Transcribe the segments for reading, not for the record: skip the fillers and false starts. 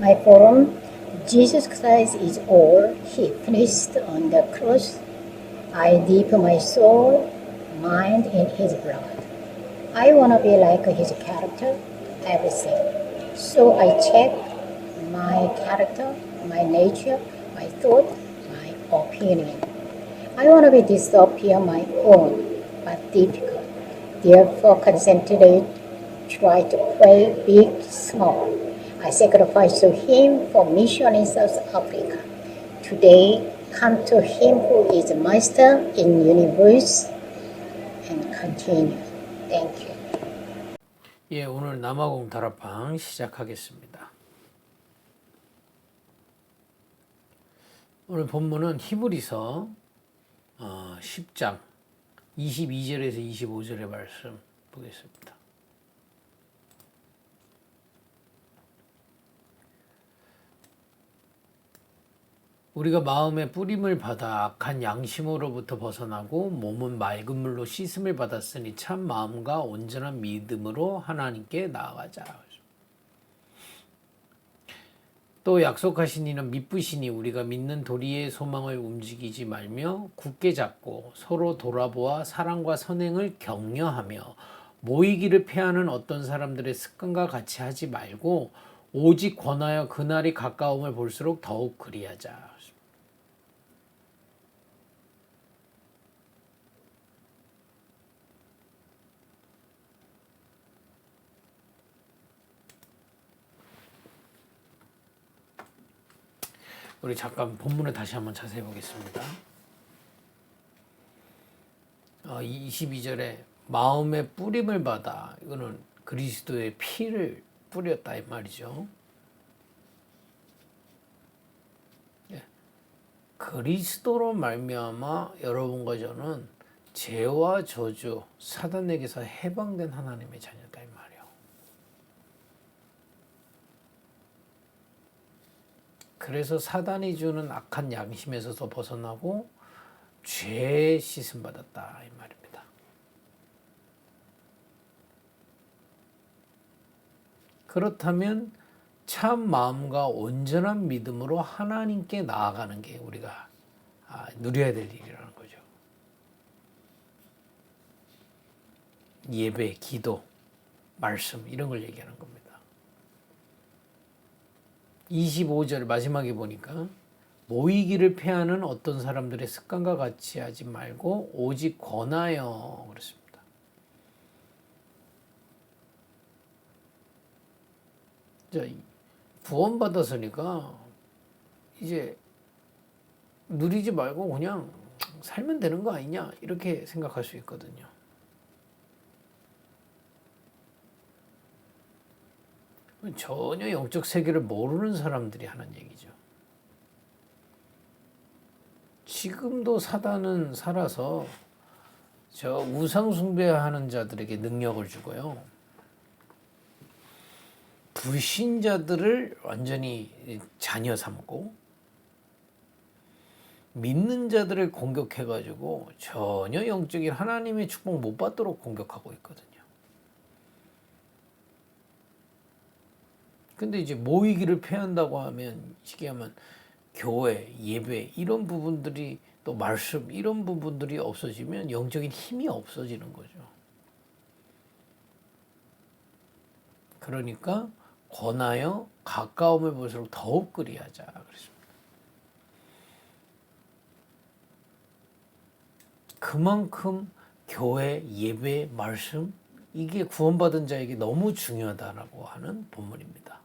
My poem, Jesus Christ is all. He finished on the cross. I dip my soul, mind in his blood. I want to be like his character, everything. So I check my character, my nature, my thought, my opinion. I want to be disappear my own, but difficult. Therefore, concentrate, try to play big, small. I sacrifice to him for mission in South Africa. Today, come to him who is master in universe and continue. Thank you. 예, 오늘 남아공 다락방 시작하겠습니다. 오늘 본문은 히브리서 10장 22절에서 25절의 말씀 보겠습니다. 우리가 마음의 뿌림을 받아 악한 양심으로부터 벗어나고 몸은 맑은 물로 씻음을 받았으니 참 마음과 온전한 믿음으로 하나님께 나아가자. 또 약속하신 이는 미쁘시니 우리가 믿는 도리의 소망을 움직이지 말며 굳게 잡고 서로 돌아보아 사랑과 선행을 격려하며 모이기를 패하는 어떤 사람들의 습관과 같이 하지 말고 오직 권하여 그날이 가까움을 볼수록 더욱 그리하자. 우리 잠깐 본문을 다시 한번 자세히 보겠습니다. 22절에 마음의 뿌림을 받아, 이거는 그리스도의 피를 뿌렸다 이 말이죠. 그리스도로 말미암아 여러분과 저는 죄와 저주, 사단에게서 해방된 하나님의 자녀다 이 말이에요. 그래서 사단이 주는 악한 양심에서도 벗어나고 죄에 씻음 받았다 이 말입니다. 그렇다면 참 마음과 온전한 믿음으로 하나님께 나아가는 게 우리가 누려야 될 일이라는 거죠. 예배, 기도, 말씀 이런 걸 얘기하는 겁니다. 25절 마지막에 보니까 모이기를 패하는 어떤 사람들의 습관과 같이 하지 말고 오직 권하여 그렇습니다. 자, 구원받았으니까 이제 누리지 말고 그냥 살면 되는 거 아니냐 이렇게 생각할 수 있거든요. 전혀 영적 세계를 모르는 사람들이 하는 얘기죠. 지금도 사단은 살아서 저 우상 숭배하는 자들에게 능력을 주고요. 불신자들을 완전히 자녀 삼고 믿는 자들을 공격해가지고 전혀 영적인 하나님의 축복 못 받도록 공격하고 있거든요. 근데 이제 모이기를 패한다고 하면 쉽게 하면 교회, 예배 이런 부분들이 또 말씀 이런 부분들이 없어지면 영적인 힘이 없어지는 거죠. 그러니까 권하여 가까움을 볼수록 더욱 그리하자 그랬습니다. 그만큼 교회, 예배, 말씀 이게 구원받은 자에게 너무 중요하다라고 하는 본문입니다.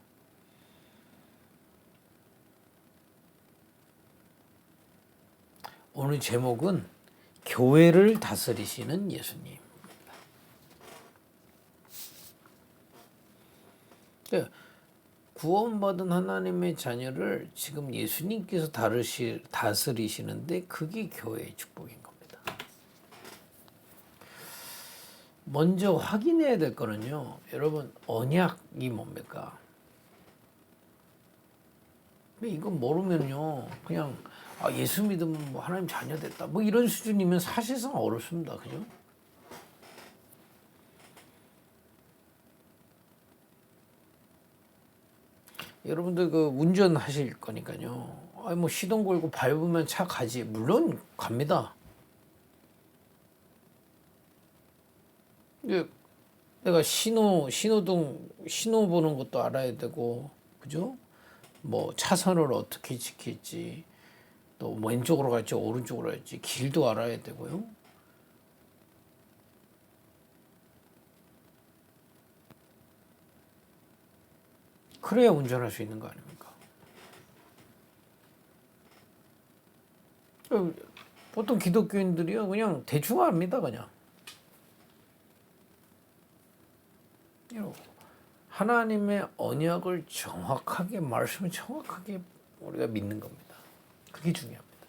오늘 제목은 교회를 다스리시는 예수님. 구원받은 하나님의 자녀를 지금 예수님께서 다스리시는데 그게 교회의 축복인 겁니다. 먼저 확인해야 될 거는요. 여러분 언약이 뭡니까? 이건 모르면요. 그냥 예수 믿으면 뭐 하나님 자녀 됐다. 뭐 이런 수준이면 사실상 어렵습니다. 그죠? 여러분들 그 운전하실 거니까요. 아니 뭐 시동 걸고 밟으면 차 가지. 물론 갑니다. 이게 내가 신호등 신호 보는 것도 알아야 되고, 그죠? 뭐 차선을 어떻게 지킬지, 또 왼쪽으로 갈지 오른쪽으로 갈지 길도 알아야 되고요. 그래야 운전할 수 있는 거 아닙니까? 보통 기독교인들이요 그냥 대충 합니다. 그냥 하나님의 언약을 정확하게, 말씀을 정확하게 우리가 믿는 겁니다. 그게 중요합니다.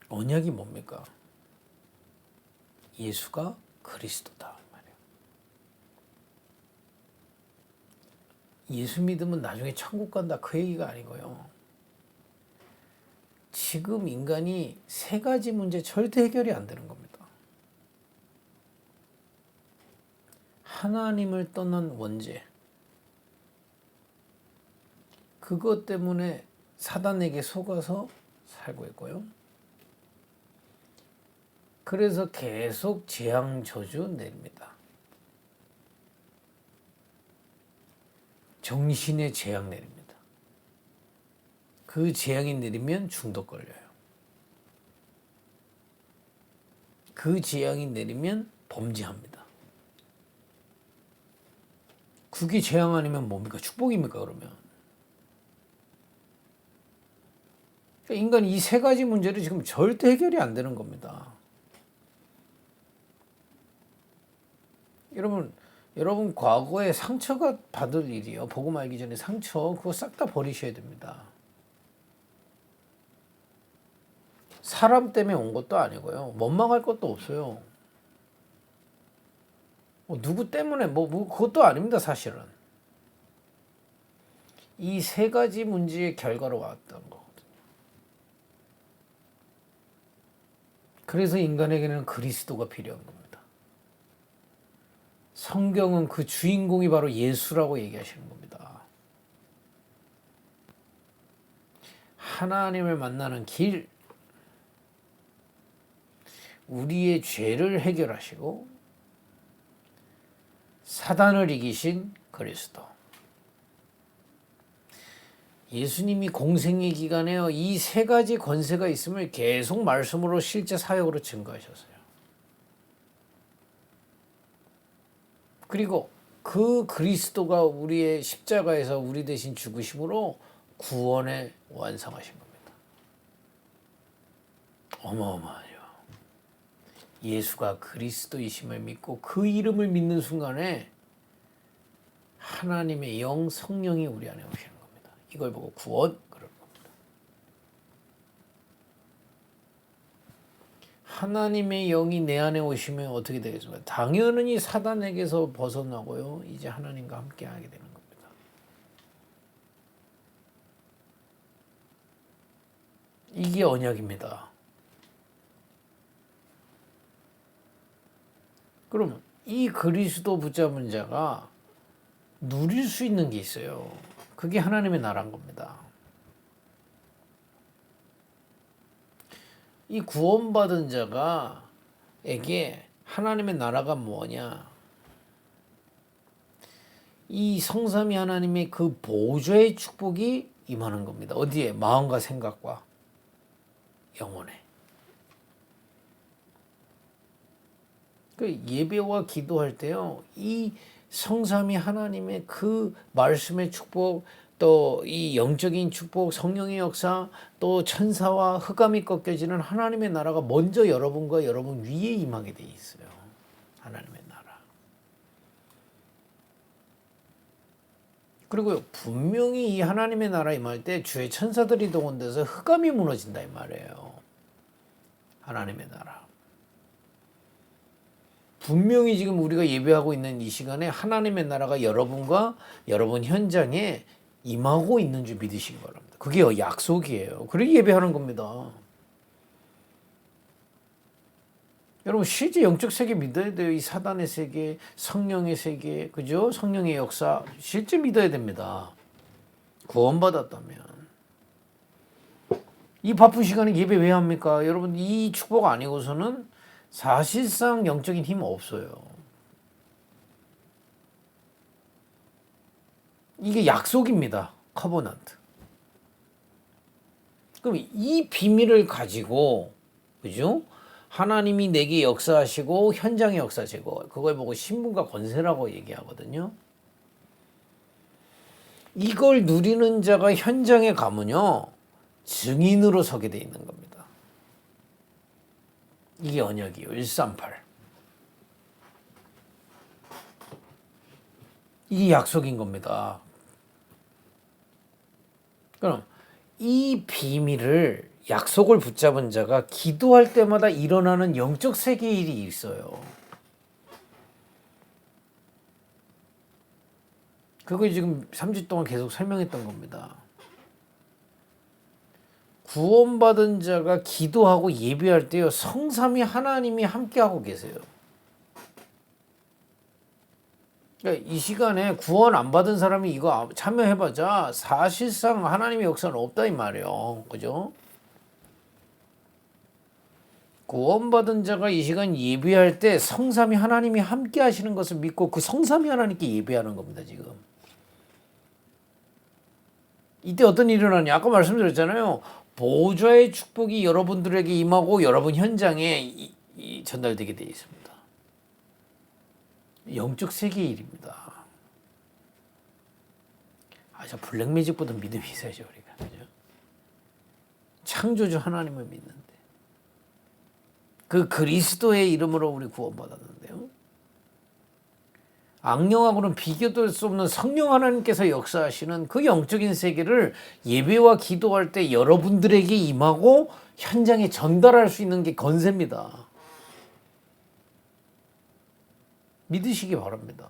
언약이 뭡니까? 예수가 그리스도다 말이에요. 예수 믿으면 나중에 천국 간다 그 얘기가 아니고요. 지금 인간이 세 가지 문제 절대 해결이 안 되는 겁니다. 하나님을 떠난 원죄, 그것 때문에 사단에게 속아서 살고 있고요. 그래서 계속 재앙 저주 내립니다. 정신의 재앙 내립니다. 그 재앙이 내리면 중독 걸려요. 그 재앙이 내리면 범죄합니다. 그게 재앙 아니면 뭡니까? 축복입니까? 그러면 인간이 이 세 가지 문제를 지금 절대 해결이 안 되는 겁니다. 여러분 과거에 상처가 받을 일이요. 복음 알기 전에 상처 그거 싹 다 버리셔야 됩니다. 사람 때문에 온 것도 아니고요. 원망할 것도 없어요. 누구 때문에 그것도 아닙니다. 사실은 이 세 가지 문제의 결과로 왔던 거거든요. 그래서 인간에게는 그리스도가 필요한 겁니다. 성경은 그 주인공이 바로 예수라고 얘기하시는 겁니다. 하나님을 만나는 길, 우리의 죄를 해결하시고 사단을 이기신 그리스도. 예수님이 공생의 기간에 이 세 가지 권세가 있음을 계속 말씀으로 실제 사역으로 증거하셨어요. 그리고 그 그리스도가 우리의 십자가에서 우리 대신 죽으심으로 구원에 완성하신 겁니다. 어마어마하죠. 예수가 그리스도이심을 믿고 그 이름을 믿는 순간에 하나님의 영 성령이 우리 안에 오시는 겁니다. 이걸 보고 구원 그러는 겁니다. 하나님의 영이 내 안에 오시면 어떻게 되겠습니까? 당연히 사단에게서 벗어나고요. 이제 하나님과 함께 하게 되는 겁니다. 이게 언약입니다. 그러면 이 그리스도 붙잡은 자가 누릴 수 있는 게 있어요. 그게 하나님의 나라인 겁니다. 이 구원받은 자가에게 하나님의 나라가 뭐냐? 이 성삼위 하나님의 그 보좌의 축복이 임하는 겁니다. 어디에? 마음과 생각과 영혼에. 그 예배와 기도할 때요, 이 성삼위 하나님의 그 말씀의 축복, 또 이 영적인 축복, 성령의 역사, 또 천사와 흑암이 꺾여지는 하나님의 나라가 먼저 여러분과 여러분 위에 임하게 돼 있어요. 하나님의 나라. 그리고 분명히 이 하나님의 나라 임할 때 주의 천사들이 동원돼서 흑암이 무너진다 이 말이에요. 하나님의 나라. 분명히 지금 우리가 예배하고 있는 이 시간에 하나님의 나라가 여러분과 여러분 현장에 임하고 있는 줄 믿으시기 바랍니다. 그게 약속이에요. 그래 예배하는 겁니다. 여러분 실제 영적 세계 믿어야 돼요. 이 사단의 세계, 성령의 세계, 그죠? 성령의 역사 실제 믿어야 됩니다. 구원받았다면. 이 바쁜 시간에 예배 왜 합니까? 여러분 이 축복 아니고서는 사실상 영적인 힘 없어요. 이게 약속입니다. 커버넌트. 그럼 이 비밀을 가지고 그죠? 하나님이 내게 역사하시고 현장의 역사시고 그걸 보고 신분과 권세라고 얘기하거든요. 이걸 누리는 자가 현장에 가면요. 증인으로 서게 돼 있는 겁니다. 이게 언약이에요. 138. 이게 약속인 겁니다. 그럼 이 비밀을 약속을 붙잡은 자가 기도할 때마다 일어나는 영적 세계의 일이 있어요. 그걸 지금 3주 동안 계속 설명했던 겁니다. 구원받은 자가 기도하고 예배할 때요. 성삼위 하나님이 함께하고 계세요. 그러니까 이 시간에 구원 안 받은 사람이 이거 참여해봤자 사실상 하나님의 역사는 없다 이 말이에요. 그죠? 구원받은 자가 이 시간 예배할 때 성삼위 하나님이 함께 하시는 것을 믿고 그 성삼위 하나님께 예배하는 겁니다. 지금. 이때 어떤 일이 일어나냐. 아까 말씀드렸잖아요. 보좌의 축복이 여러분들에게 임하고 여러분 현장에 전달되게 되어 있습니다. 영적 세계의 일입니다. 저 블랙매직보다 믿음이 있어야죠. 우리가. 그죠? 창조주 하나님을 믿는데 그 그리스도의 이름으로 우리 구원받았는데요. 악령하고는 비교될 수 없는 성령 하나님께서 역사하시는 그 영적인 세계를 예배와 기도할 때 여러분들에게 임하고 현장에 전달할 수 있는 게 건세입니다. 믿으시기 바랍니다.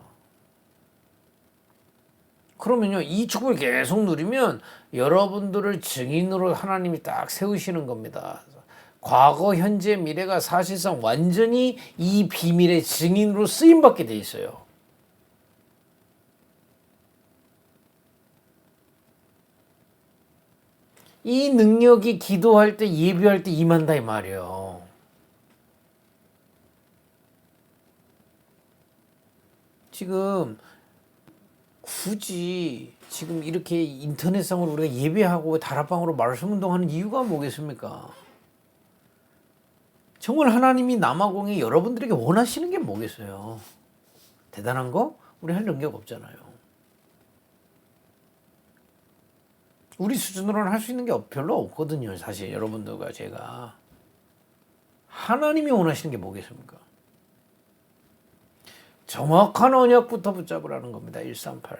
그러면요, 이 축복을 계속 누리면 여러분들을 증인으로 하나님이 딱 세우시는 겁니다. 과거, 현재, 미래가 사실상 완전히 이 비밀의 증인으로 쓰임받게 돼 있어요. 이 능력이 기도할 때 예배할 때 임한다 이 말이에요. 지금 굳이 지금 이렇게 인터넷상으로 우리가 예배하고 다락방으로 말씀 운동하는 이유가 뭐겠습니까? 정말 하나님이 남아공에 여러분들에게 원하시는 게 뭐겠어요? 대단한 거? 우리 할 능력 없잖아요. 우리 수준으로는 할 수 있는 게 별로 없거든요. 사실 여러분들과 제가. 하나님이 원하시는 게 뭐겠습니까? 정확한 언약부터 붙잡으라는 겁니다. 138.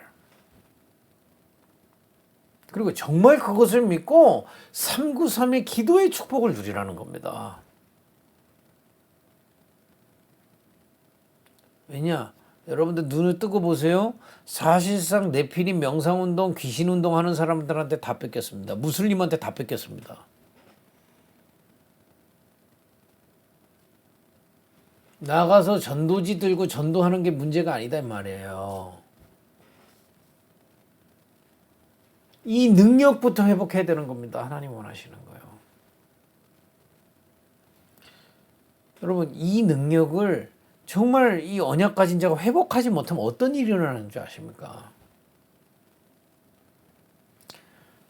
그리고 정말 그것을 믿고 393의 기도의 축복을 누리라는 겁니다. 왜냐? 여러분들 눈을 뜨고 보세요. 사실상 네피림 명상운동, 귀신운동 하는 사람들한테 다 뺏겼습니다. 무슬림한테 다 뺏겼습니다. 나가서 전도지 들고 전도하는 게 문제가 아니다 이 말이에요. 이 능력부터 회복해야 되는 겁니다. 하나님 원하시는 거예요. 여러분 이 능력을 정말 이 언약 가진 자가 회복하지 못하면 어떤 일이 일어나는 줄 아십니까?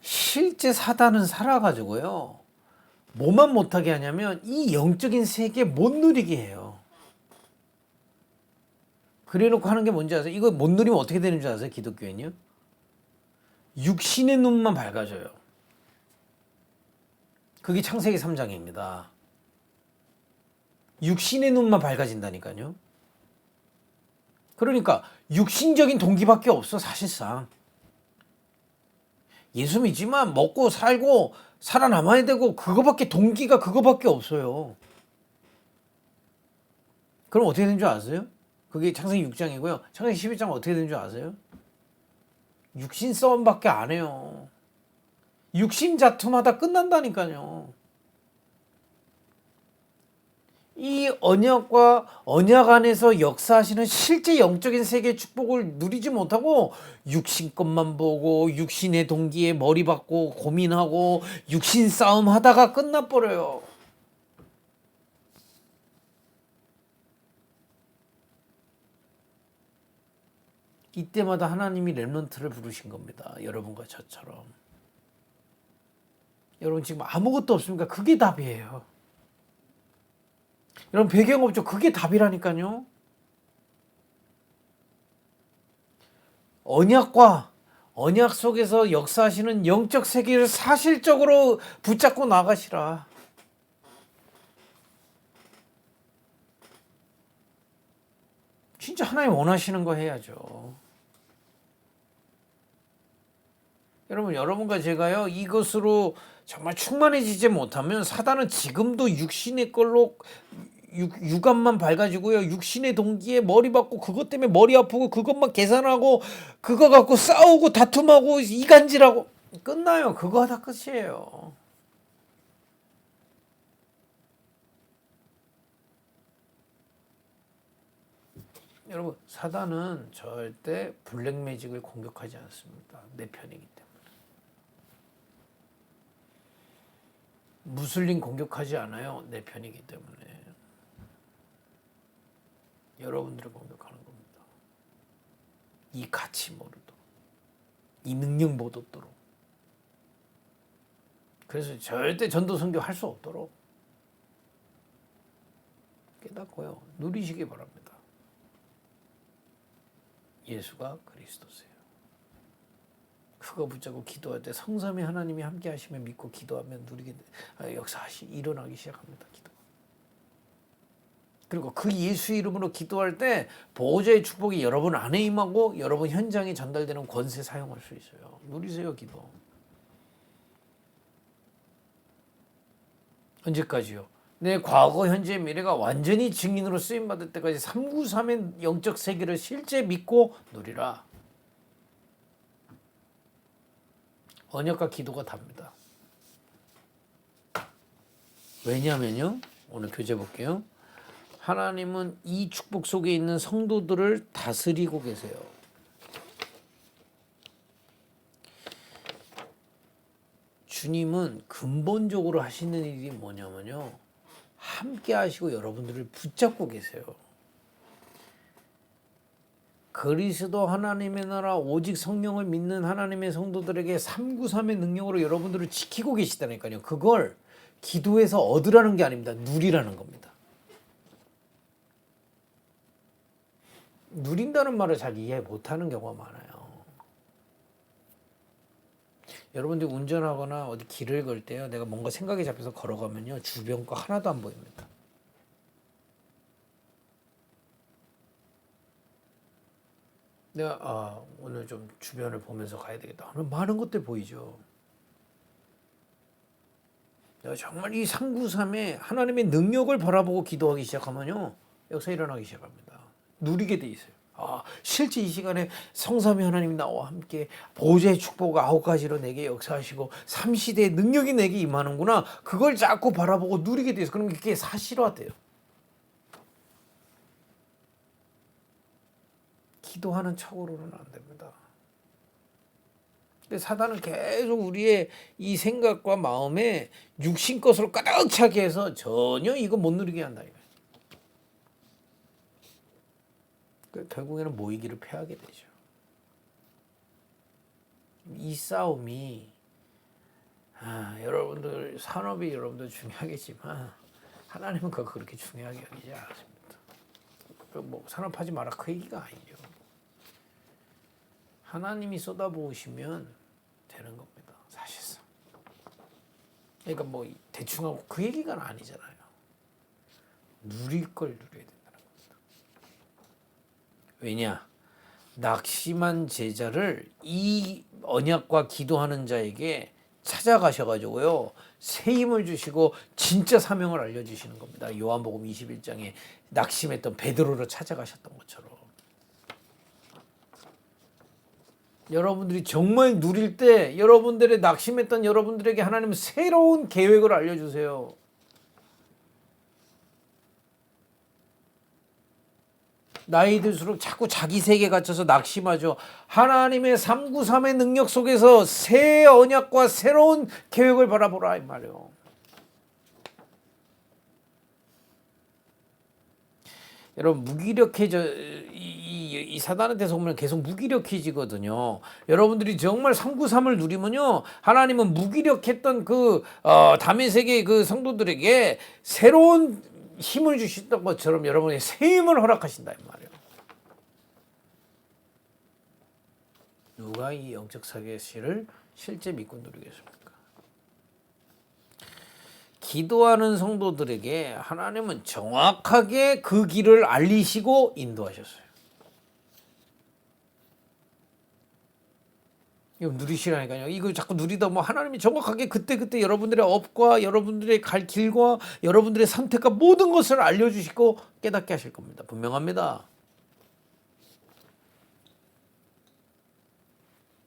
실제 사단은 살아가지고요. 뭐만 못하게 하냐면 이 영적인 세계 못 누리게 해요. 그래놓고 하는 게 뭔지 아세요? 이거 못 누리면 어떻게 되는 줄 아세요? 기독교인요? 육신의 눈만 밝아져요. 그게 창세기 3장입니다. 육신의 눈만 밝아진다니까요. 그러니까 육신적인 동기밖에 없어 사실상. 예수 믿지만 먹고 살고 살아남아야 되고 동기가 그거밖에 없어요. 그럼 어떻게 되는 줄 아세요? 그게 창세기 6장이고요. 창세기 11장은 어떻게 되는 줄 아세요? 육신 싸움밖에 안 해요. 육신 다툼하다 끝난다니까요. 이 언약과 언약 안에서 역사하시는 실제 영적인 세계의 축복을 누리지 못하고 육신 것만 보고 육신의 동기에 머리 박고 고민하고 육신 싸움 하다가 끝나버려요. 이때마다 하나님이 렘넌트를 부르신 겁니다. 여러분과 저처럼. 여러분 지금 아무것도 없습니까? 그게 답이에요. 여러분 배경 없죠? 그게 답이라니까요. 언약과 언약 속에서 역사하시는 영적 세계를 사실적으로 붙잡고 나가시라. 진짜 하나님 원하시는 거 해야죠. 여러분, 여러분과 제가요, 이것으로 정말 충만해지지 못하면 사단은 지금도 육신의 걸로 육안만 밝아지고요. 육신의 동기에 머리 받고 그것 때문에 머리 아프고 그것만 계산하고 그거 갖고 싸우고 다툼하고 이간질하고 끝나요. 그거 하다 끝이에요. 여러분, 사단은 절대 블랙 매직을 공격하지 않습니다. 내 편이기 때문에. 무슬림 공격하지 않아요. 내 편이기 때문에. 여러분들을 공격하는 겁니다. 이 가치 모르도록, 이 능력 못 얻도록. 그래서 절대 전도 선교 할 수 없도록 깨닫고요. 누리시기 바랍니다. 예수가 그리스도세요. 그거 붙잡고 기도할 때 성삼위 하나님이 함께 하시면 믿고 기도하면 누리게 일어나기 시작합니다. 기도. 그리고 그 예수 이름으로 기도할 때 보호자의 축복이 여러분 안에 임하고 여러분 현장에 전달되는 권세 사용할 수 있어요. 누리세요, 기도. 언제까지요? 내 과거, 현재, 미래가 완전히 증인으로 쓰임받을 때까지 393의 영적 세계를 실제 믿고 누리라. 언약과 기도가 답니다. 왜냐하면요. 오늘 교재 볼게요. 하나님은 이 축복 속에 있는 성도들을 다스리고 계세요. 주님은 근본적으로 하시는 일이 뭐냐면요. 함께 하시고 여러분들을 붙잡고 계세요. 그리스도 하나님의 나라 오직 성령을 믿는 하나님의 성도들에게 393의 능력으로 여러분들을 지키고 계시다니까요. 그걸 기도해서 얻으라는 게 아닙니다. 누리라는 겁니다. 누린다는 말을 잘 이해 못하는 경우가 많아요. 여러분들이 운전하거나 어디 길을 걸 때요. 내가 뭔가 생각이 잡혀서 걸어가면요. 주변 거 하나도 안 보입니다. 내가 오늘 좀 주변을 보면서 가야 되겠다 하는 많은 것들 보이죠. 내가 정말 이 393의 하나님의 능력을 바라보고 기도하기 시작하면요. 역사 일어나기 시작합니다. 누리게 돼 있어요. 실제 이 시간에 성삼위 하나님이 나와 함께 보호자의 축복 9가지로 내게 역사하시고 삼시대의 능력이 내게 임하는구나. 그걸 자꾸 바라보고 누리게 돼 있어요. 그럼 그게 사실화돼요. 기도하는 척으로는 안 됩니다. 근데 사단은 계속 우리의 이 생각과 마음에 육신 것으로 가득 차게 해서 전혀 이거 못 누리게 한다. 결국에는 모이기를 패하게 되죠. 이 싸움이 여러분들 산업이 여러분들 중요하겠지만 하나님은 그거 그렇게 중요하게 여기지 않습니다. 뭐 산업하지 마라 그 얘기가 아니죠. 하나님이 쏟아부으시면 되는 겁니다. 사실상. 그러니까 뭐 대충 하고 그 얘기가 아니잖아요. 누릴 걸 누려야 된다는 겁니다. 왜냐? 낙심한 제자를 이 언약과 기도하는 자에게 찾아가셔가지고요. 새 힘을 주시고 진짜 사명을 알려주시는 겁니다. 요한복음 21장에 낙심했던 베드로를 찾아가셨던 것처럼. 여러분들이 정말 누릴 때 여러분들의 낙심했던 여러분들에게 하나님은 새로운 계획을 알려주세요. 나이 들수록 자꾸 자기 세계에 갇혀서 낙심하죠. 하나님의 393의 능력 속에서 새 언약과 새로운 계획을 바라보라 이 말이에요. 여러분 무기력해져 이 사단한테 속으면 계속 무기력해지거든요. 여러분들이 정말 393을 누리면요, 하나님은 무기력했던 그 다메섹의 그 성도들에게 새로운 힘을 주셨던 것처럼 여러분의 새 힘을 허락하신다 이 말이에요. 누가 이 영적 사계시를 실제 믿고 누리겠습니까? 기도하는 성도들에게 하나님은 정확하게 그 길을 알리시고 인도하셨어요. 이거 누리시라니까요. 이거 자꾸 누리다 뭐 하나님이 정확하게 그때그때 여러분들의 업과 여러분들의 갈 길과 여러분들의 선택과 모든 것을 알려주시고 깨닫게 하실 겁니다. 분명합니다.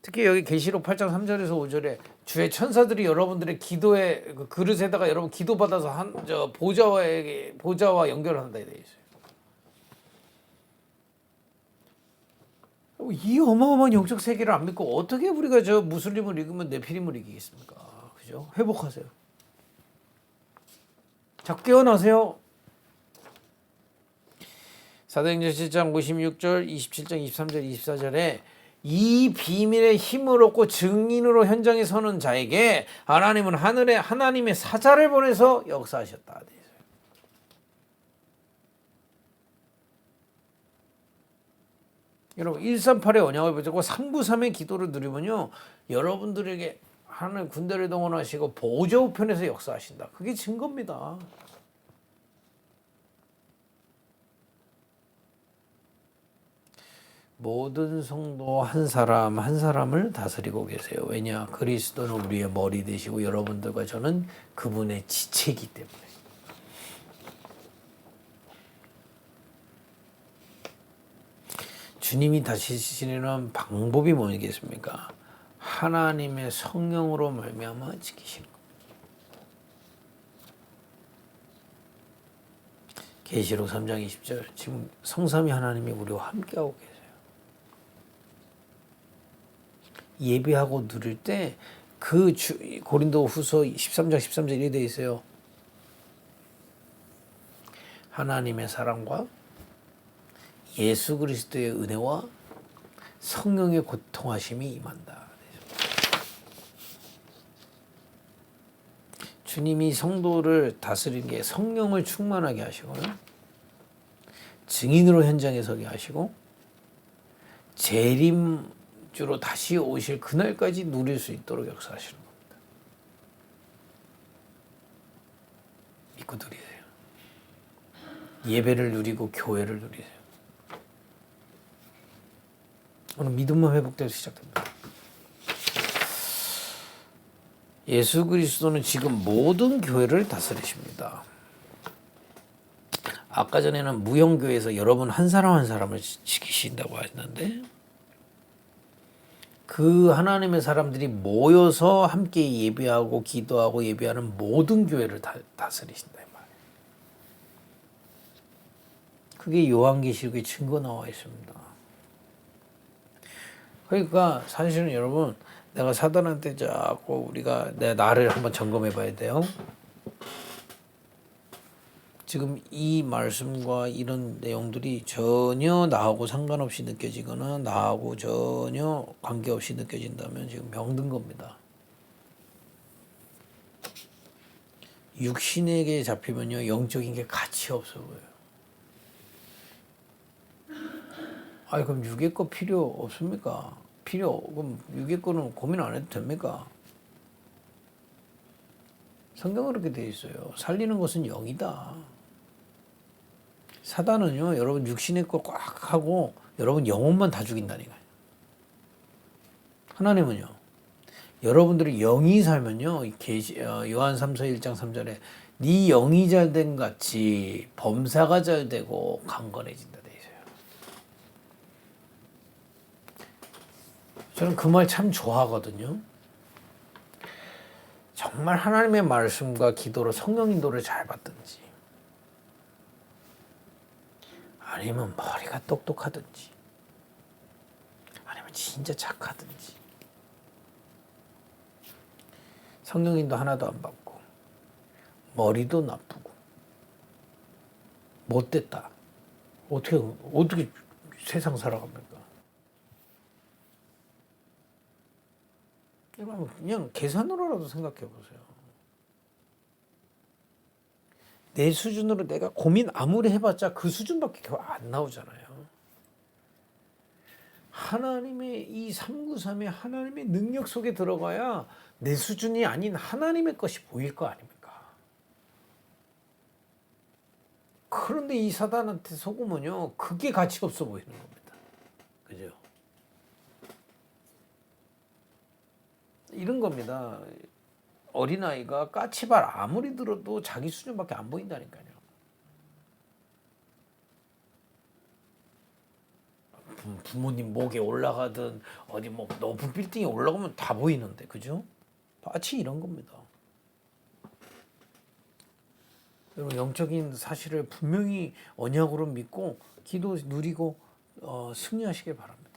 특히 여기 계시록 8장 3절에서 5절에 주의 천사들이 여러분들의 기도의 그 그릇에다가 여러분 기도받아서 보좌와 연결을 한다 되어 있어요. 이 어마어마한 영적 세계를 안 믿고 어떻게 우리가 저 무슬림을 이기면 네피림을 이기겠습니까? 그죠? 회복하세요. 자, 깨어나세요. 사도행전 7장 56절, 27장 23절, 24절에 이 비밀의 힘을 얻고 증인으로 현장에 서는 자에게 하나님은 하늘에 하나님의 사자를 보내서 역사하셨다. 여러분 138의 언약을 붙잡고 393의 기도를 누리면요, 여러분들에게 하나님 군대를 동원하시고 보좌 우편에서 역사하신다. 그게 증거입니다. 모든 성도 한 사람 한 사람을 다스리고 계세요. 왜냐? 그리스도는 우리의 머리 되시고 여러분들과 저는 그분의 지체이기 때문에. 주님이 다스리시는 방법이 뭐겠습니까? 하나님의 성령으로 말미암아 지키시는 것. 계시록 3장 20절 지금 성삼위 하나님이 우리와 함께하고 계세요. 예배하고 누릴 때 그 고린도후서 13장 13절에 되어 있어요. 하나님의 사랑과 예수 그리스도의 은혜와 성령의 고통하심이 임한다. 주님이 성도를 다스리는 게 성령을 충만하게 하시고요, 증인으로 현장에 서게 하시고 재림주로 다시 오실 그날까지 누릴 수 있도록 역사하시는 겁니다. 믿고 누리세요. 예배를 누리고 교회를 누리세요. 오늘 믿음만 회복돼서 시작됩니다. 예수 그리스도는 지금 모든 교회를 다스리십니다. 아까 전에는 무형교회에서 여러분 한 사람 한 사람을 지키신다고 하셨는데, 그 하나님의 사람들이 모여서 함께 예배하고 기도하고 예배하는 모든 교회를 다스리신다 이 말이에요. 그게 요한계시록에 증거 나와 있습니다. 그러니까 사실은 여러분, 내가 사단한테 자꾸 우리가 내 나를 한번 점검해 봐야 돼요. 지금 이 말씀과 이런 내용들이 전혀 나하고 상관없이 느껴지거나 나하고 전혀 관계없이 느껴진다면 지금 병든 겁니다. 육신에게 잡히면요, 영적인 게 가치 없어 보여요. 아니 그럼 육의 거 필요 없습니까? 그럼 육의 거는 고민 안 해도 됩니까? 성경은 그렇게 되어 있어요. 살리는 것은 영이다. 사단은요, 여러분 육신의 거 꽉 하고 여러분 영혼만 다 죽인다니까요. 하나님은요, 여러분들이 영이 살면요, 요한 3서 1장 3절에 네 영이 잘된 같이 범사가 잘되고 강건해진다 돼 있어요. 저는 그 말 참 좋아하거든요. 정말 하나님의 말씀과 기도로 성령 인도를 잘 받든지, 아니면 머리가 똑똑하든지 아니면 진짜 착하든지 성령님도 하나도 안 받고 머리도 나쁘고 못됐다. 어떻게 세상 살아갑니까? 여러분 그냥 계산으로라도 생각해 보세요. 내 수준으로 내가 고민 아무리 해봤자 그 수준밖에 결국 안 나오잖아요. 하나님의 이 393의 하나님의 능력 속에 들어가야 내 수준이 아닌 하나님의 것이 보일 거 아닙니까? 그런데 이 사단한테 속으면요, 그게 가치 없어 보이는 겁니다. 그죠? 이런 겁니다. 어린아이가 까치발 아무리 들어도 자기 수준밖에 안 보인다니까요. 부모님 목에 올라가든 어디 뭐 높은 빌딩에 올라가면 다 보이는데, 그죠? 마치 이런 겁니다. 여러분 영적인 사실을 분명히 언약으로 믿고 기도 누리고 승리하시길 바랍니다.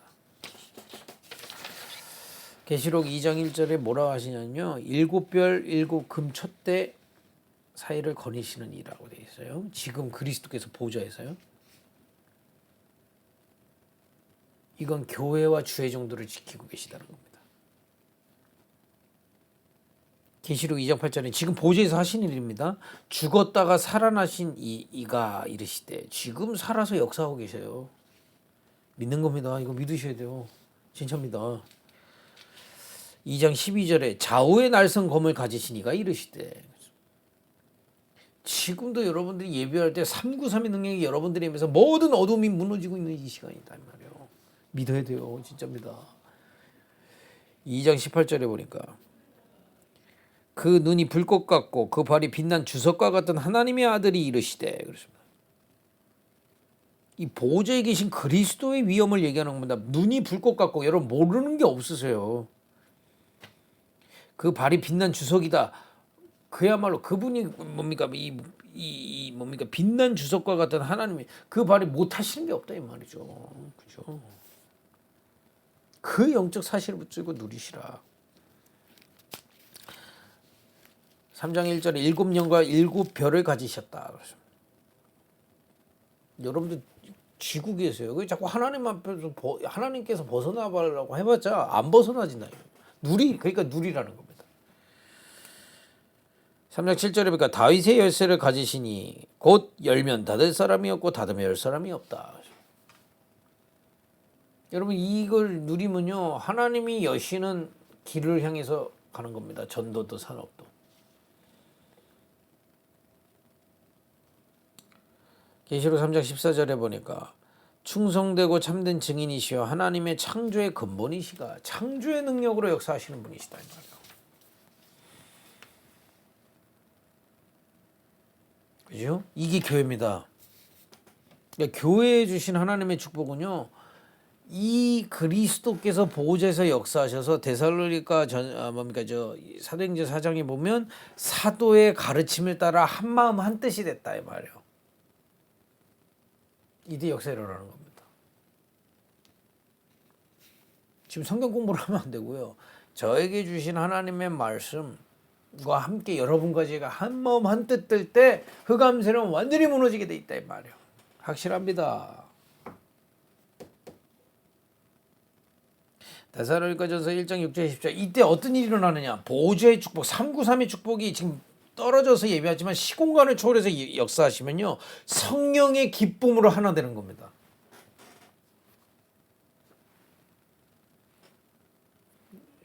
계시록 2장 1절에 뭐라고 하시냐면요. 7별 7금 촛대 사이를 거니시는 이라고 되어 있어요. 지금 그리스도께서 보좌에서요. 이건 교회와 주의 정도를 지키고 계시다는 겁니다. 계시록 2장 8절에 지금 보좌에서 하신 일입니다. 죽었다가 살아나신 이가 이르시되 지금 살아서 역사하고 계셔요. 믿는 겁니다. 이거 믿으셔야 돼요. 진짜입니다. 2장 12절에 좌우의 날선 검을 가지신 이가 이르시되 지금도 여러분들이 예배할 때 393의 능력이 여러분들의 힘에서 모든 어둠이 무너지고 있는 이 시간이다 말이에요. 믿어야 돼요. 진짜입니다. 2장 18절에 보니까 그 눈이 불꽃 같고 그 발이 빛난 주석과 같은 하나님의 아들이 이르시되 그렇습니다. 이 보좌에 계신 그리스도의 위엄을 얘기하는 겁니다. 눈이 불꽃 같고 여러분 모르는 게 없으세요. 그 발이 빛난 주석이다. 그야말로 그분이 뭡니까 이 뭡니까 빛난 주석과 같은 하나님이 그 발이 못 하시는 게 없다 이 말이죠. 그죠? 그 영적 사실을 붙들고 누리시라. 3장 1절에 7영과 7별을 가지셨다. 여러분들 쥐고 계세요. 자꾸 하나님 앞에서 하나님께서 벗어나보려고 해봤자 안 벗어나지나요. 그러니까 누리라는 겁니다. 3장 7절에 보니까 다윗의 열쇠를 가지시니 곧 열면 닫을 사람이 없고 닫으면 열 사람이 없다. 여러분 이걸 누리면요 하나님이 여시는 길을 향해서 가는 겁니다. 전도도 산업도. 계시록 3장 14절에 보니까 충성되고 참된 증인이시여 하나님의 창조의 근본이시가 창조의 능력으로 역사하시는 분이시다 이 말이에요. 그죠? 이게 교회입니다. 그러니까 교회에 주신 하나님의 축복은요. 이 그리스도께서 보좌에서 역사하셔서 데살로니가 사도행전 4장에 보면 사도의 가르침을 따라 한 마음 한 뜻이 됐다 이 말이에요. 이때 역사에 일어나는 겁니다. 지금 성경 공부를 하면 안 되고요. 저에게 주신 하나님의 말씀과 함께 여러분과 제가 한 마음 한 뜻 들 때 흑암세력은 완전히 무너지게 돼 있다 이 말이에요. 확실합니다. 데살로니가전서 1장 6절 10절 이때 어떤 일이 일어나느냐. 보좌의 축복 393의 축복이 지금 떨어져서 예배하지만 시공간을 초월해서 역사하시면요. 성령의 기쁨으로 하나 되는 겁니다.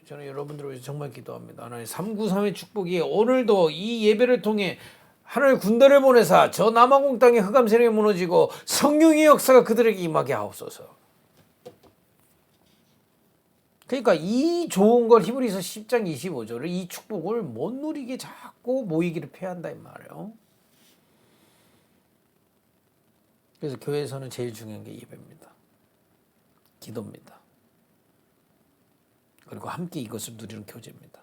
저는 여러분들을 위해서 정말 기도합니다. 하나님 393의 축복이 오늘도 이 예배를 통해 하나님의 군대를 보내사 저 남아공 땅의 흑암 세력이 무너지고 성령의 역사가 그들에게 임하게 하옵소서. 그러니까 이 좋은 걸 히브리서 10장 25절을 이 축복을 못 누리게 자꾸 모이기를 패한다 이 말이에요. 그래서 교회에서는 제일 중요한 게 예배입니다. 기도입니다. 그리고 함께 이것을 누리는 교제입니다.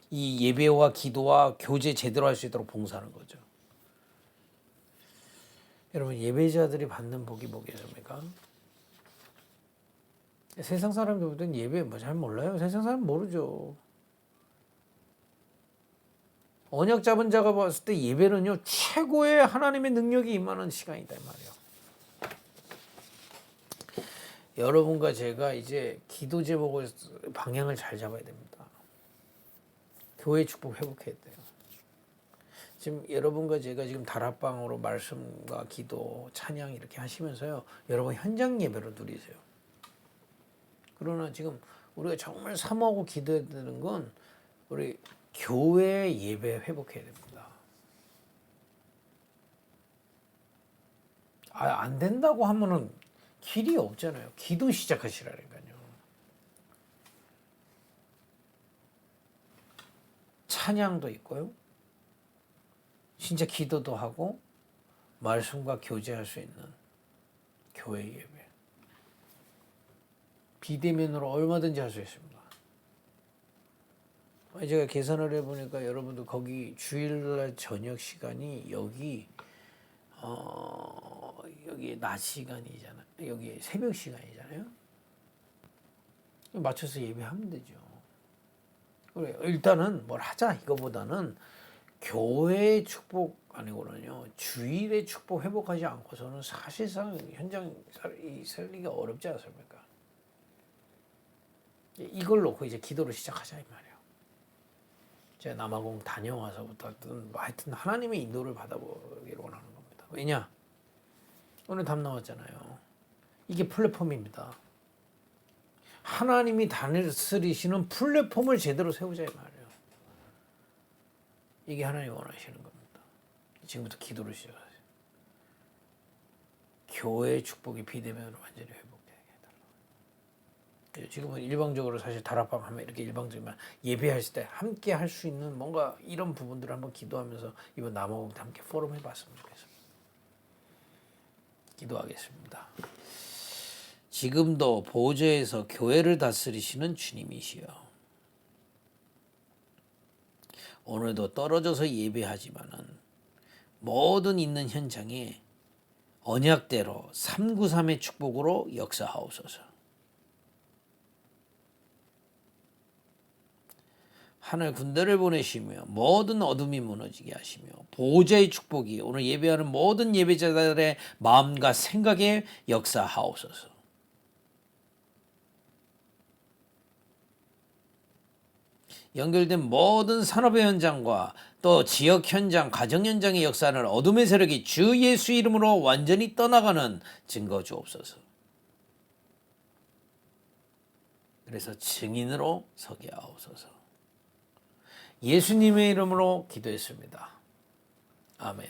이 예배와 기도와 교제 제대로 할 수 있도록 봉사하는 거죠. 여러분 예배자들이 받는 복이 뭐겠습니까? 세상 사람들보다는 예배 뭐 잘 몰라요. 세상 사람 모르죠. 언약 잡은 자가 봤을 때 예배는요 최고의 하나님의 능력이 임하는 시간이다 이 말이에요. 여러분과 제가 이제 기도 제목을 방향을 잘 잡아야 됩니다. 교회 축복 회복해야 돼요. 지금 여러분과 제가 지금 다락방으로 말씀과 기도, 찬양 이렇게 하시면서요. 여러분 현장 예배로 누리세요. 그러나 지금 우리가 정말 사모하고 기도해야 되는 건 우리 교회 예배 회복해야 됩니다. 안 된다고 하면은 길이 없잖아요. 기도 시작하시라니까요. 찬양도 있고요. 진짜 기도도 하고 말씀과 교제할 수 있는 교회 예배. 비대면으로 얼마든지 할 수 있습니다. 제가 계산을 해보니까 여러분들 거기 주일날 저녁 시간이 여기 여기 낮 시간이잖아요. 여기 새벽 시간이잖아요. 맞춰서 예배하면 되죠. 그래 일단은 뭘 하자 이거보다는 교회의 축복 아니고는요 주일의 축복 회복하지 않고서는 사실상 현장 살기가 어렵지 않습니까? 이걸 놓고 이제 기도를 시작하자 이 말이에요. 제가 남아공 다녀와서부터 하여튼 하나님의 인도를 받아보기를 원하는 겁니다. 왜냐? 오늘 답 나왔잖아요. 이게 플랫폼입니다. 하나님이 다스리시는 플랫폼을 제대로 세우자 이 말이에요. 이게 하나님이 원하시는 겁니다. 지금부터 기도를 시작하세요. 교회의 축복이 비대면으로 완전히 회복되게 해달라고. 지금은 일방적으로 사실 다락방 하면 이렇게 일방적이면 예배할 때 함께 할 수 있는 뭔가 이런 부분들을 한번 기도하면서 이번 남아공 때 함께 포럼 해봤으면 좋겠습니다. 기도하겠습니다. 지금도 보좌에서 교회를 다스리시는 주님이시여. 오늘도 떨어져서 예배하지만은 모든 있는 현장에 언약대로 393의 축복으로 역사하옵소서. 하늘 군대를 보내시며 모든 어둠이 무너지게 하시며 보호자의 축복이 오늘 예배하는 모든 예배자들의 마음과 생각에 역사하옵소서. 연결된 모든 산업의 현장과 또 지역 현장, 가정 현장의 역사를 어둠의 세력이 주 예수 이름으로 완전히 떠나가는 증거 주옵소서. 그래서 증인으로 서게 하옵소서. 예수님의 이름으로 기도했습니다. 아멘.